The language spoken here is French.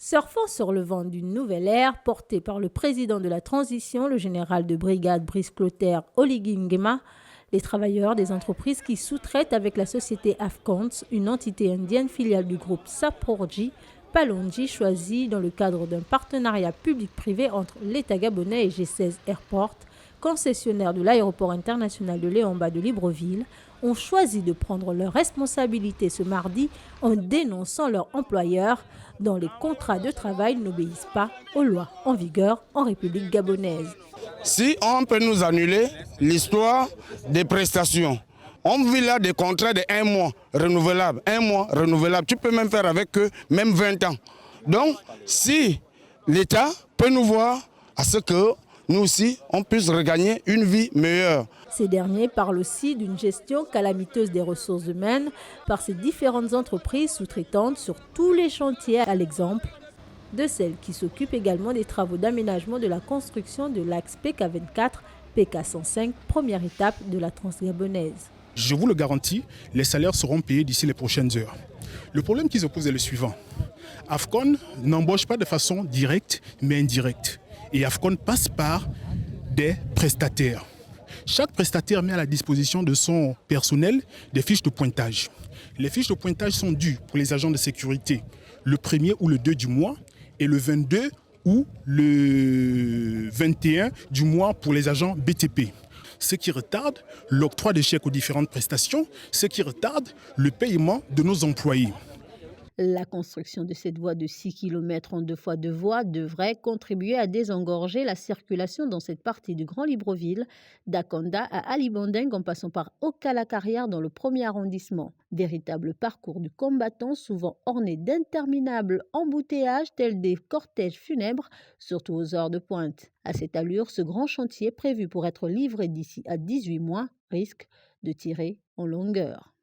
Surfant sur le vent d'une nouvelle ère portée par le président de la transition, le général de brigade Brice Clotaire Oligui Nguema, les travailleurs des entreprises qui sous-traitent avec la société Afcons, une entité indienne filiale du groupe Saporji, Palonji, choisie dans le cadre d'un partenariat public-privé entre l'État gabonais et G16 Airport, concessionnaire de l'aéroport international de Léomba de Libreville, ont choisi de prendre leurs responsabilités ce mardi en dénonçant leur employeur dont les contrats de travail n'obéissent pas aux lois en vigueur en République gabonaise. Si on peut nous annuler l'histoire des prestations, on vit là des contrats de 1 mois renouvelables, 1 mois renouvelable. Tu peux même faire avec eux, même 20 ans. Donc, si l'État peut nous voir à ce que nous aussi, on puisse regagner une vie meilleure. Ces derniers parlent aussi d'une gestion calamiteuse des ressources humaines par ces différentes entreprises sous-traitantes sur tous les chantiers, à l'exemple de celles qui s'occupent également des travaux d'aménagement de la construction de l'axe PK24, PK105, première étape de la Transgabonaise. Je vous le garantis, les salaires seront payés d'ici les prochaines heures. Le problème qui se pose est le suivant. Afcon n'embauche pas de façon directe, mais indirecte. Et Afcon passe par des prestataires. Chaque prestataire met à la disposition de son personnel des fiches de pointage. Les fiches de pointage sont dues pour les agents de sécurité le 1er ou le 2 du mois et le 22 ou le 21 du mois pour les agents BTP. Ce qui retarde l'octroi des chèques aux différentes prestations, ce qui retarde le paiement de nos employés. La construction de cette voie de 6 km en 2 fois 2 voies devrait contribuer à désengorger la circulation dans cette partie du Grand Libreville, d'Akonda à Alibandeng en passant par Okala-Carrière dans le 1er arrondissement. Véritable parcours du combattant souvent orné d'interminables embouteillages tels des cortèges funèbres, surtout aux heures de pointe. À cette allure, ce grand chantier prévu pour être livré d'ici à 18 mois risque de tirer en longueur.